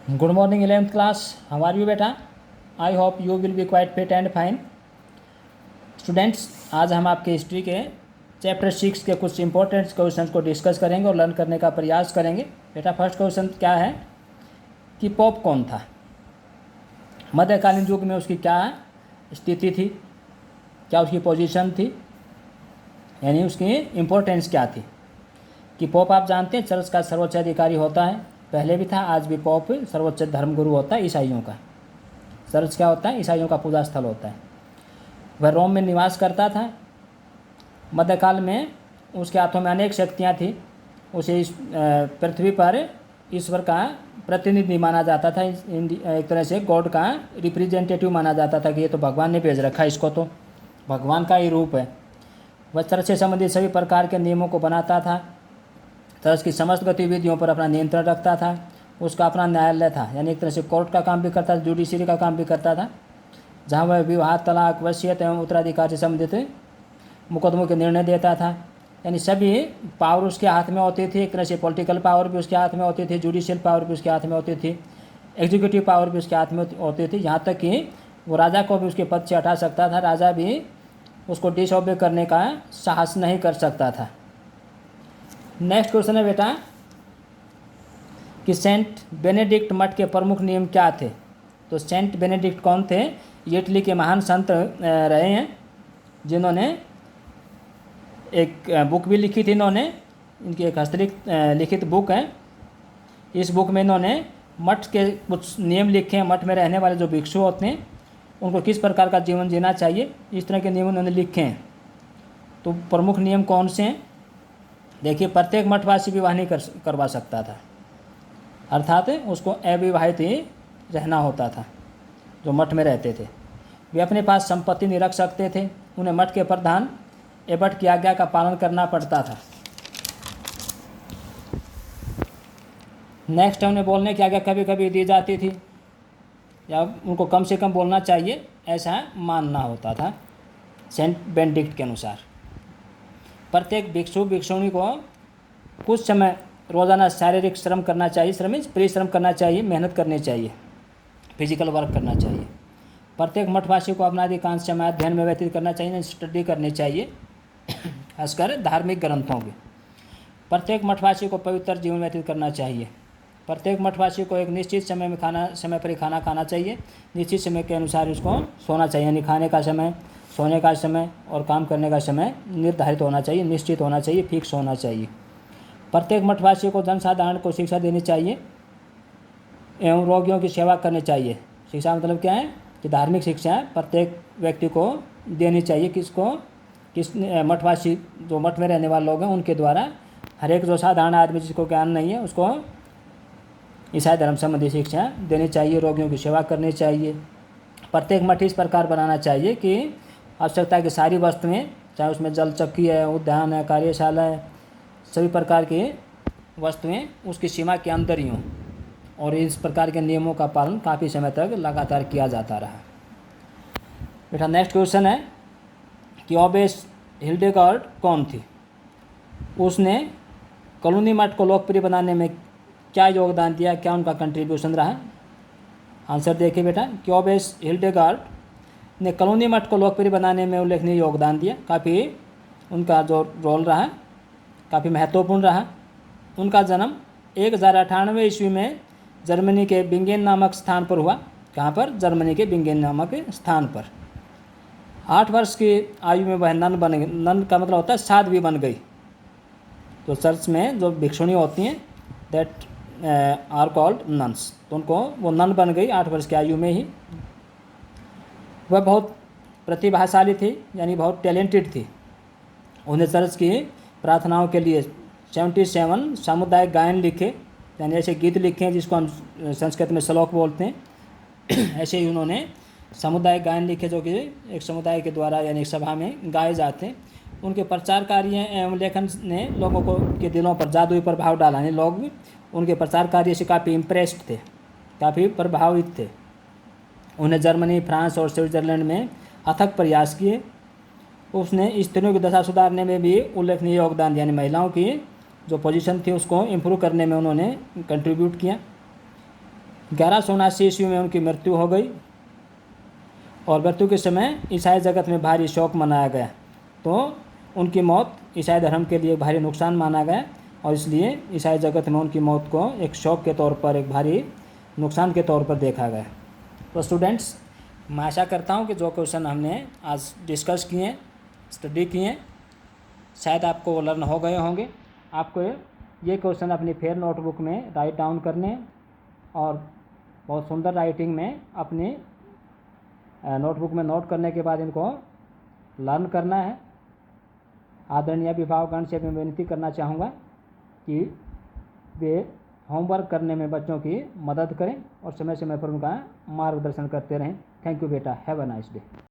Good morning, 11th class. How are you, beta? I hope you will be quite fit and fine. Students, आज हम आपके history के chapter 6 के कुछ important questions को discuss करेंगे और लर्न करने का प्रयास करेंगे। बेटा, फर्स्ट क्वेश्चन क्या है कि पोप कौन था? मध्यकालीन युग में उसकी क्या स्थिति थी, क्या उसकी पोजीशन थी, यानी उसकी इम्पोर्टेंस क्या थी? कि पोप आप जानते हैं चर्च का सर्वोच्च अधिकारी होता है, पहले भी था, आज भी पोप सर्वोच्च धर्मगुरु होता है ईसाइयों का। चर्च क्या होता है? ईसाइयों का पूजा स्थल होता है। वह रोम में निवास करता था। मध्यकाल में उसके हाथों में अनेक शक्तियाँ थी। उसे इस पृथ्वी पर ईश्वर का प्रतिनिधि माना जाता था, एक तरह से गॉड का रिप्रेजेंटेटिव माना जाता था कि ये तो भगवान ने भेज रखा है, इसको तो भगवान का ही रूप है। वह चर्च से संबंधित सभी प्रकार के नियमों को बनाता था। चर्च की समस्त गतिविधियों पर अपना नियंत्रण रखता था। उसका अपना न्यायालय था, यानी एक तरह से कोर्ट का काम भी करता था, जुडिशरी का काम भी करता था, जहाँ वह विवाह, तलाक, वसीयत एवं उत्तराधिकार से संबंधित मुकदमों के निर्णय देता था। यानी सभी पावर उसके हाथ में होती थी। एक तरह से पॉलिटिकल पावर भी उसके हाथ में होती थी, जुडिशियल पावर भी उसके हाथ में होती थी, एग्जीक्यूटिव पावर भी उसके हाथ में होती थी। यहाँ तक कि वो राजा को भी उसके पद से हटा सकता था। राजा भी उसको डिसऑबे करने का साहस नहीं कर सकता था। नेक्स्ट क्वेश्चन है बेटा कि सेंट बेनेडिक्ट मठ के प्रमुख नियम क्या थे? तो सेंट बेनेडिक्ट कौन थे? ये इटली के महान संत रहे हैं, जिन्होंने एक बुक भी लिखी थी। इन्होंने, इनकी एक हस्तलिखित बुक है। इस बुक में इन्होंने मठ के कुछ नियम लिखे हैं। मठ में रहने वाले जो भिक्षु होते हैं उनको किस प्रकार का जीवन जीना चाहिए, इस तरह के नियम उन्होंने लिखे हैं। तो प्रमुख नियम कौन से हैं? देखिए, प्रत्येक मठवासी विवाह नहीं करवा सकता था, अर्थात उसको अविवाहित ही रहना होता था जो मठ में रहते थे। वे अपने पास संपत्ति नहीं रख सकते थे। उन्हें मठ के प्रधान एबट की आज्ञा का पालन करना पड़ता था। नेक्स्ट, उन्हें बोलने की आज्ञा कभी कभी दी जाती थी, या उनको कम से कम बोलना चाहिए ऐसा मानना होता था सेंट बेनेडिक्ट के अनुसार। प्रत्येक भिक्षु भिक्षुणी को कुछ समय रोज़ाना शारीरिक श्रम करना चाहिए, परिश्रम करना चाहिए, मेहनत करनी चाहिए, फिजिकल वर्क करना चाहिए। प्रत्येक मठवासी को अपना अधिकांश समय अध्ययन में व्यतीत करना चाहिए, स्टडी करनी चाहिए, खासकर धार्मिक ग्रंथों की। प्रत्येक मठवासी को पवित्र जीवन व्यतीत करना चाहिए। प्रत्येक मठवासी को एक निश्चित समय पर ही खाना खाना चाहिए। निश्चित समय के अनुसार उसको सोना चाहिए, यानी खाने का समय, सोने का समय और काम करने का समय निर्धारित होना चाहिए, निश्चित होना चाहिए, फिक्स होना चाहिए। प्रत्येक मठवासी को जनसाधारण को शिक्षा देनी चाहिए एवं रोगियों की सेवा करनी चाहिए। शिक्षा मतलब क्या है? कि धार्मिक शिक्षा प्रत्येक व्यक्ति को देनी चाहिए। किस मठवासी, जो मठ में रहने वाले लोग हैं, उनके द्वारा हर एक जो साधारण आदमी जिसको ज्ञान नहीं है उसको ईसाई धर्म संबंधी शिक्षा देनी चाहिए। रोगियों की सेवा करनी चाहिए। प्रत्येक मठ इस प्रकार बनाना चाहिए कि आवश्यकता की सारी वस्तुएं, चाहे उसमें जल चक्की है, उद्यान है, कार्यशाला है, सभी प्रकार की वस्तुएं उसकी सीमा के अंदर ही हों। और इस प्रकार के नियमों का पालन काफ़ी समय तक लगातार किया जाता रहा। बेटा, नेक्स्ट क्वेश्चन है कि ओबेस हिल्डेगार्ड कौन थी? उसने कॉलोनी मठ को लोकप्रिय बनाने में क्या योगदान दिया, क्या उनका कंट्रीब्यूशन रहा? आंसर देखिए बेटा कि ओबेस हिल्डेगार्ड ने कॉलोनी मठ को लोकप्रिय बनाने में उल्लेखनीय योगदान दिया। काफ़ी उनका जो रोल रहा काफ़ी महत्वपूर्ण रहा। उनका जन्म 1098 ईस्वी में जर्मनी के बिंगेन नामक स्थान पर हुआ। कहाँ पर? जर्मनी के बिंगेन नामक स्थान पर। 8 वर्ष की आयु में वह नन बन गई। नन का मतलब होता है साध्वी बन गई। तो चर्च में जो भिक्षुणी होती हैं, दैट आर कॉल्ड नन्स, तो उनको वो नन बन गई 8 वर्ष की आयु में ही। वह बहुत प्रतिभाशाली थी, यानी बहुत टैलेंटेड थी। उन्हें चर्च की प्रार्थनाओं के लिए 77 सामुदायिक गायन लिखे, यानी ऐसे गीत लिखे हैं जिसको हम संस्कृत में श्लोक बोलते हैं। ऐसे ही उन्होंने सामुदायिक गायन लिखे जो कि एक समुदाय के द्वारा यानी एक सभा में गाए जाते हैं। उनके प्रचार कार्य एवं लेखन ने लोगों को के दिलों पर जादुई प्रभाव डाला। यानी लोग उनके प्रचार कार्य से काफ़ी इम्प्रेस्ड थे, काफ़ी प्रभावित थे। उन्हें जर्मनी, फ्रांस और स्विट्जरलैंड में अथक प्रयास किए। उसने स्त्रियों की दशा सुधारने में भी उल्लेखनीय योगदान दिया, यानी महिलाओं की जो पोजीशन थी उसको इम्प्रूव करने में उन्होंने कंट्रीब्यूट किया। 1179 ईस्वी में उनकी मृत्यु हो गई और मृत्यु के समय ईसाई जगत में भारी शोक मनाया गया। तो उनकी मौत ईसाई धर्म के लिए भारी नुकसान माना गया और इसलिए ईसाई जगत में उनकी मौत को एक शौक के तौर पर, एक भारी नुकसान के तौर पर देखा गया। तो स्टूडेंट्स, मैं आशा करता हूँ कि जो क्वेश्चन हमने आज डिस्कस किए, स्टडी किए, शायद आपको वो लर्न हो गए होंगे। आपको ये क्वेश्चन अपनी फेयर नोटबुक में राइट डाउन करने और बहुत सुंदर राइटिंग में अपनी नोटबुक में नोट करने के बाद इनको लर्न करना है। आदरणीय अभिभावकगण से मैं विनती करना चाहूँगा कि वे होमवर्क करने में बच्चों की मदद करें और समय समय पर उनका मार्गदर्शन करते रहें। थैंक यू बेटा, हैव अ नाइस डे।